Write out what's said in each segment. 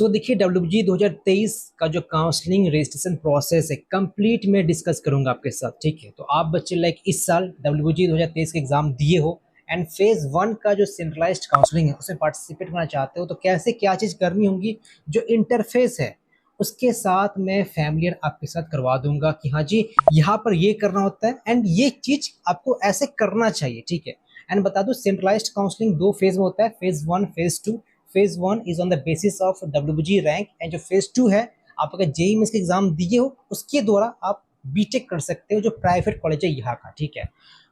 देखिए डब्ल्यूबीजी 2023 का जो काउंसलिंग रजिस्ट्रेशन प्रोसेस है कंप्लीट मैं डिस्कस करूंगा आपके साथ। ठीक है, तो आप बच्चे लाइक इस साल डब्ल्यूबीजी 2023 के एग्जाम दिए हो एंड फेज 1 का जो सेंट्रलाइज्ड काउंसलिंग है उसमें पार्टिसिपेट करना चाहते हो, तो कैसे क्या चीज़ करनी होगी, जो इंटरफेस है उसके साथ मैं फैमिलियर आपके साथ करवा दूंगा कि हाँ जी यहाँ पर ये करना होता है एंड ये चीज आपको ऐसे करना चाहिए। ठीक है, एंड बता दूं सेंट्रलाइज्ड काउंसलिंग 2 फेज में होता है, phase 1 phase 2। Phase 1 is on the basis of WBG rank and जो फेज 2 है, आप अगर जेई में इसके एग्जाम दिए हो उसके द्वारा आप बीटेक कर सकते हो जो प्राइवेट कॉलेज है यहाँ का। ठीक है,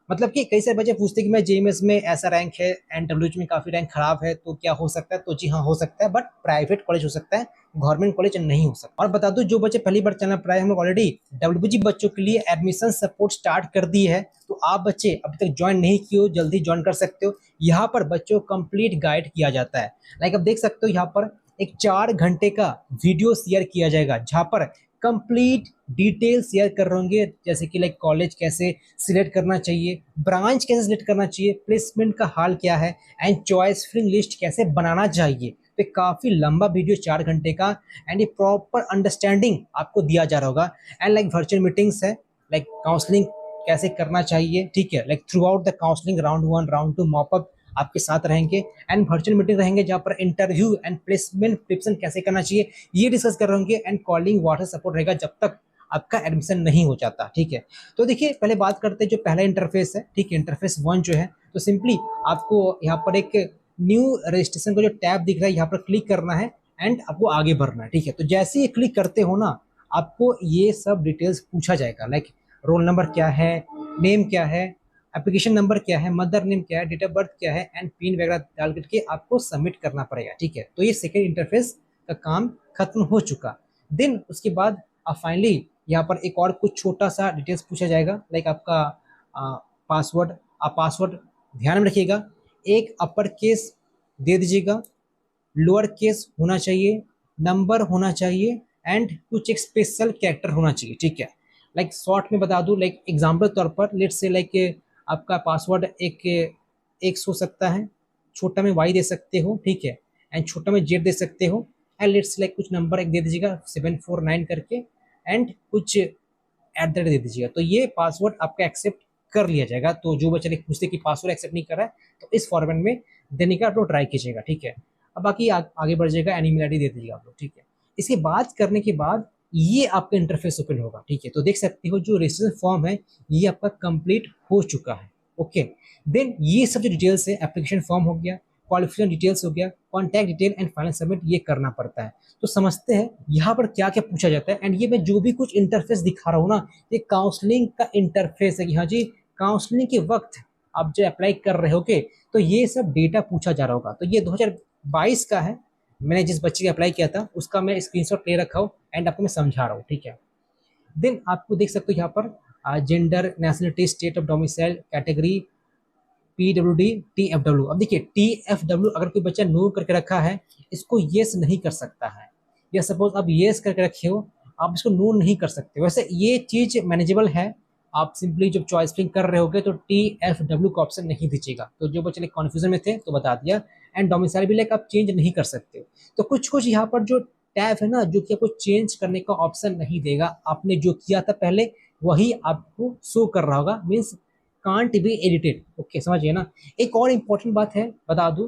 मतलब कि कई सारे बच्चे पूछते हैं कि मैं जेईएमएस में ऐसा रैंक है एंड डब्ल्यूएच में काफी रैंक खराब है तो क्या हो सकता है, तो जी हाँ हो सकता है, बट प्राइवेट कॉलेज हो सकता है, गवर्नमेंट कॉलेज नहीं हो सकता। और बता दूं जो बच्चे पहली बार चैनल पर आए, हम लोग ऑलरेडी डब्ल्यूबीजी बच्चों के लिए एडमिशन सपोर्ट स्टार्ट कर दी है, तो आप बच्चे अभी तक ज्वाइन नहीं किए हो जल्दी ज्वाइन कर सकते हो। यहाँ पर बच्चों को कंप्लीट गाइड किया जाता है। लाइक आप देख सकते हो यहाँ पर एक 4 घंटे का वीडियो शेयर किया जाएगा जहाँ पर कंप्लीट डिटेल शेयर कर रहे होंगे, जैसे कि लाइक कॉलेज कैसे सिलेक्ट करना चाहिए, ब्रांच कैसे सिलेक्ट करना चाहिए, प्लेसमेंट का हाल क्या है एंड चॉइस फिलिंग लिस्ट कैसे बनाना चाहिए। तो काफी लंबा वीडियो 4 घंटे का एंड ये प्रॉपर अंडरस्टैंडिंग आपको दिया जा रहा होगा। एंड लाइक वर्चुअल मीटिंग्स है, लाइक काउंसलिंग कैसे करना चाहिए। ठीक है, like through out the counselling round 1 round 2 mop up आपके साथ रहेंगे एंड वर्चुअल मीटिंग रहेंगे जहाँ पर इंटरव्यू एंड प्लेसमेंट प्रिपरेशन कैसे करना चाहिए ये डिस्कस कर रहे होंगे एंड कॉलिंग वाटर सपोर्ट रहेगा जब तक आपका एडमिशन नहीं हो जाता। ठीक है, तो देखिए पहले बात करते हैं जो पहला इंटरफेस है। ठीक है, इंटरफेस 1 जो है, तो सिंपली आपको यहाँ पर एक न्यू रजिस्ट्रेशन का जो टैब दिख रहा है यहाँ पर क्लिक करना है एंड आपको आगे बढ़ना है। ठीक है, तो जैसे ही क्लिक करते हो ना, आपको ये सब डिटेल्स पूछा जाएगा, लाइक रोल नंबर क्या है, नेम क्या है, एप्लीकेशन नंबर क्या है, मदर नेम क्या है, डेट ऑफ बर्थ क्या है एंड पिन वगैरह डाल करके आपको सबमिट करना पड़ेगा। ठीक है, तो ये सेकेंड इंटरफेस का काम खत्म हो चुका। देन उसके बाद आप फाइनली यहाँ पर एक और कुछ छोटा सा डिटेल्स पूछा जाएगा, लाइक आपका पासवर्ड। आप पासवर्ड ध्यान में रखिएगा, एक अपर केस दे दीजिएगा, लोअर केस होना चाहिए, नंबर होना चाहिए एंड कुछ एक स्पेशल कैरेक्टर होना चाहिए। ठीक है, लाइक शॉर्ट में बता दूं, लाइक एग्जाम्पल तौर पर लेट से लाइक आपका पासवर्ड एक एक्स हो सकता है, छोटा में वाई दे सकते हो। ठीक है, एंड छोटा में जेड दे सकते हो एंड लेट्स लाइक कुछ नंबर एक दे दीजिएगा 749 करके एंड कुछ एट द रेट दे दीजिएगा, तो ये पासवर्ड आपका एक्सेप्ट कर लिया जाएगा। तो जो बच्चे पूछते कि पासवर्ड एक्सेप्ट नहीं कर रहा है तो इस फॉर्मेट में देने का आप लोग ट्राई कीजिएगा। ठीक है, अब बाकी आगे बढ़ जाएगा, एनिमेल आईडी दे दीजिएगा आप लोग। ठीक है, इसके बाद करने के बाद ये आपका इंटरफेस ओपन होगा। ठीक है, तो देख सकते हो जो रजिस्ट्रेशन फॉर्म है ये आपका कंप्लीट हो चुका है। ओके, देन ये सब जो डिटेल्स है, एप्लीकेशन फॉर्म हो गया, क्वालिफिकेशन डिटेल्स हो गया, contact detail and final submit ये करना पड़ता है। तो समझते हैं यहाँ पर क्या क्या पूछा जाता है एंड ये मैं जो भी कुछ इंटरफेस दिखा रहा हूँ ना, ये काउंसलिंग का इंटरफेस है कि हाँ जी काउंसलिंग के वक्त आप जो अप्लाई कर रहे हो के, तो ये सब डेटा पूछा जा रहा होगा। तो ये 2022 का है, मैंने जिस बच्चे का अप्लाई किया था उसका मैं स्क्रीनशॉट ले रखा हूँ एंड आपको मैं समझा रहा हूँ। ठीक है, देन आपको देख सकते हो यहाँ पर gender, nationality, state of domicile, category, PWD, TFW। अब देखिए TFW अगर कोई बच्चा नो करके रखा है इसको येस नहीं कर सकता है, या सपोज आप येस करके रखे हो आप इसको नो नहीं कर सकते। वैसे ये चीज मैनेजेबल है, आप सिंपली जब चॉइस फिलिंग कर रहे होगे तो TFW का ऑप्शन नहीं दीजिएगा। तो जो बच्चे कन्फ्यूजन में थे तो बता दिया। एंड डोमिसाइल भी लाइक आप चेंज नहीं कर सकते हो। तो कुछ कुछ यहाँ पर जो टैब है ना जो कि आपको चेंज करने का ऑप्शन नहीं देगा, आपने जो किया था पहले वही आपको शो कर रहा होगा, means can't be edited. Okay, समझिए ना। एक और इम्पोर्टेंट बात है बता दूं,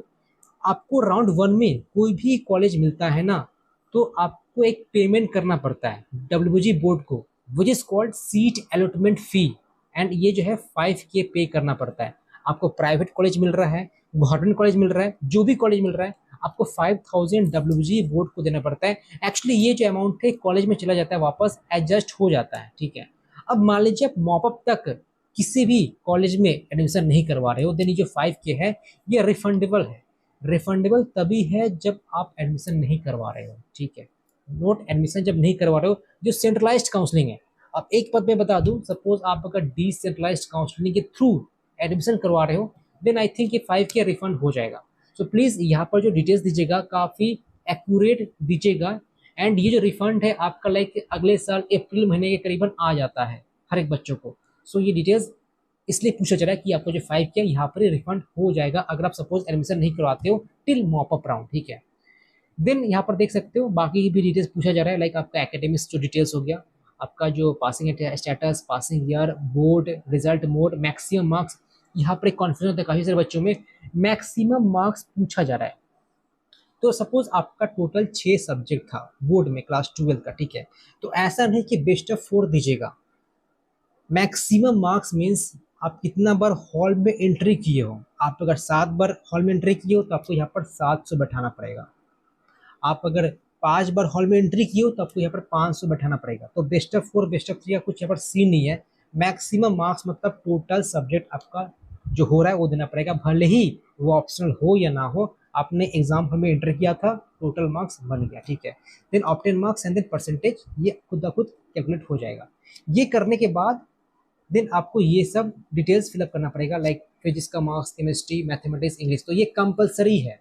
आपको राउंड 1 में कोई भी कॉलेज मिलता है ना तो आपको एक पेमेंट करना पड़ता है डब्ल्यूबीजी बोर्ड को, which is called seat allotment fee and ये जो है 5K पे करना पड़ता है। आपको प्राइवेट कॉलेज मिल रहा है, गवर्नमेंट कॉलेज मिल रहा है, जो भी कॉलेज मिल रहा है आपको 5000 डब्ल्यूबीजी बोर्ड को देना पड़ता है। एक्चुअली ये जो अमाउंट है कॉलेज में चला जाता है, वापस एडजस्ट हो जाता है। ठीक है, अब मान लीजिए आप मॉपअप तक किसी भी कॉलेज में एडमिशन नहीं करवा रहे हो, देन ये जो 5K है ये रिफंडेबल है। रिफंडेबल तभी है जब आप एडमिशन नहीं करवा रहे हो। ठीक है, नोट एडमिशन जब नहीं करवा रहे हो, जो सेंट्रलाइज्ड काउंसलिंग है। अब एक पद में बता दूं, सपोज आप अगर डिसेंट्रलाइज्ड काउंसलिंग के थ्रू एडमिशन करवा रहे हो देन आई थिंक ये 5K रिफंड हो जाएगा। सो प्लीज यहाँ पर जो डिटेल्स दीजिएगा काफी एक्यूरेट दीजिएगा एंड ये जो रिफंड है आपका लाइक अगले साल अप्रैल महीने के करीबन आ जाता है हर एक बच्चों को। सो ये डिटेल्स इसलिए पूछा जा रहा है कि आपको जो 5K यहाँ पर रिफंड हो जाएगा अगर आप सपोज एडमिशन नहीं करवाते हो टिल मॉपअप राउंड। ठीक है, देन यहाँ पर देख सकते हो बाकी भी डिटेल्स पूछा जा रहा है, लाइक आपका एकेडमिक्स जो डिटेल्स हो गया, आपका जो passing status, passing year, board result, mode, maximum marks. यहाँ पर एक कॉन्फ्यूजन होता है काफी सारे बच्चों में, मैक्सिमम मार्क्स पूछा जा रहा है। तो सपोज आपका टोटल 6 सब्जेक्ट था बोर्ड में क्लास 12 का, ठीक है, तो ऐसा नहीं कि बेस्ट ऑफ 4 दीजिएगा। मैक्सिमम मार्क्स मीन्स आप कितना बार हॉल में एंट्री किए हो। आप अगर 7 बार हॉल में एंट्री किए हो तो आपको यहाँ पर 700 बैठाना पड़ेगा। आप अगर 5 बार हॉल में एंट्री किए हो तो आपको यहाँ पर 500 बैठाना पड़ेगा। तो बेस्ट ऑफ 4 बेस्ट ऑफ 3 का कुछ यहाँ पर सीन नहीं है। मैक्सिमम मार्क्स मतलब टोटल सब्जेक्ट आपका जो हो रहा है वो देना पड़ेगा, भले ही वो ऑप्शनल हो या ना हो। आपने एग्जाम हॉल में एंटर किया था, टोटल मार्क्स बन गया, ठीक है। Then obtain marks and then percentage, ये खुद ब खुद कैलकुलेट हो जाएगा। ये करने के बाद देन आपको ये सब डिटेल्स फिलअप करना पड़ेगा, लाइक फिजिक्स का मार्क्स, केमिस्ट्री, मैथमेटिक्स, इंग्लिश, तो ये कंपलसरी है,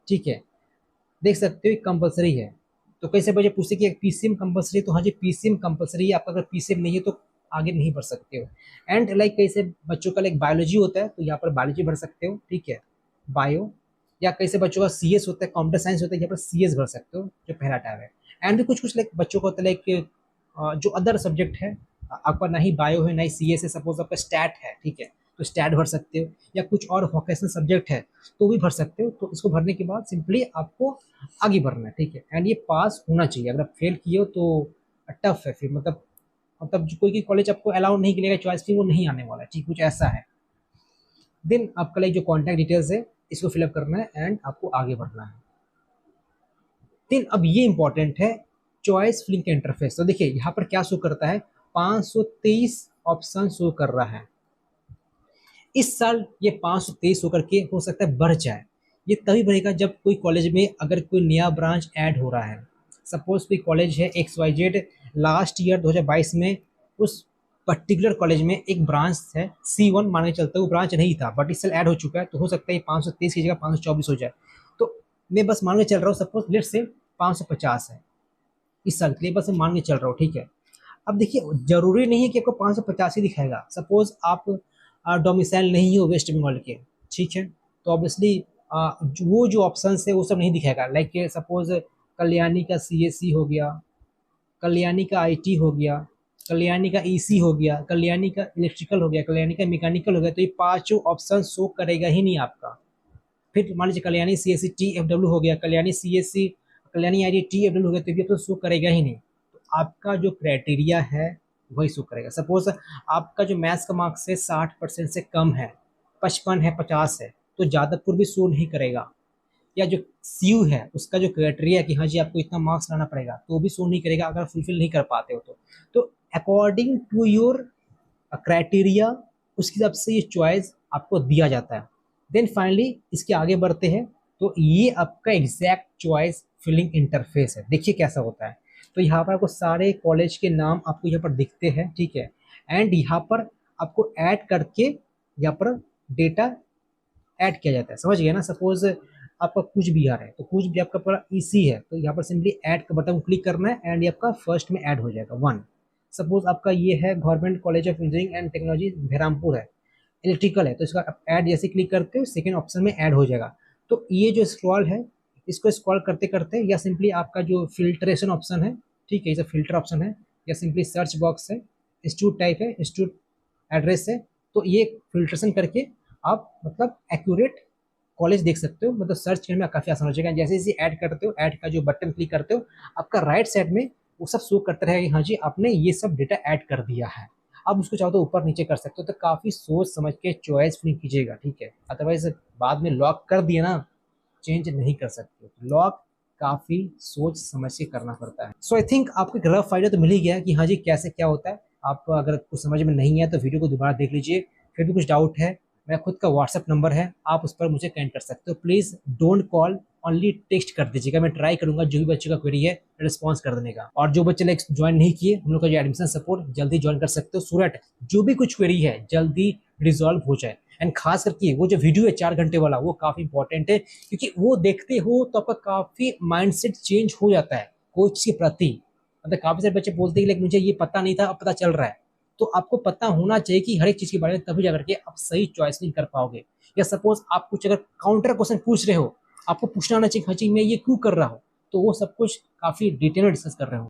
ठीक है। देख सकते हो कंपलसरी है। तो कैसे बजे पूछते कि पीसीएम कंपलसरी, तो हाँ जी पीसीएम कंपलसरी है। आपका अगर पीसीएम नहीं है तो आगे नहीं बढ़ सकते हो। एंड लाइक कैसे बच्चों का लाइक बायोलॉजी होता है तो यहाँ पर बायोलॉजी भर सकते हो, ठीक है, बायो। या कैसे बच्चों का सीएस होता है, कंप्यूटर साइंस होता है, यहाँ पर सीएस भर सकते हो, जो पहला टैब है। एंड भी कुछ कुछ लाइक बच्चों को होता है लाइक जो अदर सब्जेक्ट है, आपका ना ही बायो है ना ही सीएस है, सपोज आपका स्टैट है, ठीक है, तो स्टैट भर सकते हो। या कुछ और वोकेशनल सब्जेक्ट है तो भी भर सकते हो। तो इसको भरने के बाद सिंपली आपको आगे बढ़ना है, ठीक है। एंड ये पास होना चाहिए, अगर आप फेल किए हो तो टफ है फिर, मतलब जो कोई कॉलेज आपको अलाउ नहीं करेगा, चॉइस फ्री वो नहीं आने वाला है, ठीक, कुछ ऐसा है। देन आपका लाइक जो कॉन्टैक्ट डिटेल्स है इसको फिलअप करना है एंड आपको आगे बढ़ना है। देन अब ये इंपॉर्टेंट है, चॉइस फिलिंग का इंटरफेस। तो देखिए यहाँ पर क्या शो करता है, 523 ऑप्शन शो कर रहा है। इस साल ये 523 होकर के हो सकता है बढ़ जाए। ये तभी बढ़ेगा जब कोई कॉलेज में अगर कोई नया ब्रांच ऐड हो रहा है। सपोज कोई कॉलेज है XYZ, लास्ट ईयर 2022 में उस पर्टिकुलर कॉलेज में एक ब्रांच है C1, मान के चलते वो ब्रांच नहीं था बट इस साल ऐड हो चुका है, तो हो सकता है 523 की जगह 524 हो जाए। तो मैं बस मान के चल रहा हूँ, सपोज लेट से 550 है इस साल के लिए, बस मैं मान के चल रहा हूँ, ठीक है। अब देखिए जरूरी नहीं है कि आपको 550 ही दिखाएगा। सपोज आप डोमिसाइल नहीं हो वेस्ट बंगाल के, ठीक है, तो ऑब्वियसली वो जो ऑप्शन है वो सब नहीं दिखाएगा। लाइक सपोज कल्याणी का CSC हो गया, कल्याणी का IT हो गया, कल्याणी का EC हो गया, कल्याणी का इलेक्ट्रिकल हो गया, कल्याणी का मैकेनिकल हो गया, तो ये पांचों ऑप्शन शो करेगा ही नहीं आपका। फिर मान लीजिए कल्याणी CSC TFW हो गया, Kalyani CSC, Kalyani IT TFW हो गया, तो ये तो शो करेगा ही नहीं। तो आपका जो क्राइटेरिया है वही शो करेगा। सपोज आपका जो मैथ्स का मार्क्स है 60% से कम है, 55 है, 50 है, तो जादवपुर भी शो नहीं करेगा। या जो CU है उसका जो क्राइटेरिया कि हाँ जी आपको इतना मार्क्स लाना पड़ेगा, तो भी शो नहीं करेगा अगर फुलफिल नहीं कर पाते हो तो अकॉर्डिंग टू योर क्राइटेरिया उसके हिसाब से ये चॉइस आपको दिया जाता है। देन फाइनली इसके आगे बढ़ते हैं, तो ये आपका एग्जैक्ट चॉइस फिलिंग इंटरफेस है। देखिए कैसा होता है। तो यहाँ पर आपको सारे कॉलेज के नाम आपको यहाँ पर दिखते हैं, ठीक है। एंड यहाँ पर आपको ऐड करके यहाँ पर डेटा ऐड किया जाता है, समझ गए ना। सपोज आपका कुछ भी आ रहा है तो कुछ भी आपका पूरा EC है, तो यहाँ पर सिंपली ऐड का बटन क्लिक करना है एंड ये आपका फर्स्ट में ऐड हो जाएगा 1। सपोज आपका ये है government college of engineering and technology Baharampur है, इलेक्ट्रिकल है, तो इसका ऐड जैसे क्लिक करते हो सेकेंड ऑप्शन में ऐड हो जाएगा। तो ये जो स्क्रॉल है इसको स्क्रॉल करते करते, या सिंपली आपका जो फिल्ट्रेशन ऑप्शन है, ठीक है, ये फिल्टर ऑप्शन है, या सिंपली सर्च बॉक्स है, इंस्टीट्यूट टाइप है, इंस्टीट्यूट एड्रेस है, तो ये फिल्ट्रेशन करके आप मतलब एक्यूरेट कॉलेज देख सकते हो। मतलब सर्च करने में काफ़ी आसान हो जाएगा। जैसे जैसे ऐड करते हो, ऐड का जो बटन क्लिक करते हो, आपका राइट साइड में वो सब शो करता रहेगा कि हाँ जी आपने ये सब डेटा ऐड कर दिया है। आप उसको चाहो तो ऊपर नीचे कर सकते हो। तो काफ़ी सोच समझ के चॉइस फिलिंग कीजिएगा, ठीक है, अदरवाइज बाद में लॉक कर दिए ना, चेंज नहीं कर सकते। लॉक काफ़ी सोच समझ के करना पड़ता है। सो आई थिंक आपको एक रफ आइडिया तो मिल ही गया कि हाँ जी कैसे क्या होता है। आपको अगर कुछ समझ में नहीं है तो वीडियो को दोबारा देख लीजिए। फिर भी कुछ डाउट है, मेरा खुद का व्हाट्सअप नंबर है, आप उस पर मुझे कनेक्ट कर सकते हो। Please don't call, only text कर दीजिएगा। मैं ट्राई करूंगा जो भी बच्चे का क्वेरी है रिस्पॉन्स कर देने का। और जो बच्चे लाइक ज्वाइन नहीं किए हम लोग का जो एडमिशन सपोर्ट, जल्दी ज्वाइन कर सकते हो, सो दैट जो भी कुछ क्वेरी है जल्दी रिजॉल्व हो जाए। एंड खास करके वो जो वीडियो है 4 घंटे वाला, वो काफ़ी इंपॉर्टेंट है, क्योंकि वो देखते हो तो आपका काफ़ी माइंडसेट चेंज हो जाता है कोच के प्रति। मतलब काफ़ी सारे बच्चे बोलते हैं लाइक मुझे ये पता नहीं था अब पता चल रहा है। तो आपको पता होना चाहिए कि हर एक चीज़ के बारे में, तभी जाकर के आप सही चॉइस नहीं कर पाओगे। या सपोज आप कुछ अगर काउंटर क्वेश्चन पूछ रहे हो, आपको पूछना आना चाहिए हाँ जी मैं ये क्यों कर रहा हूँ, तो वो सब कुछ काफ़ी डिटेल में डिस्कस कर रहे हो।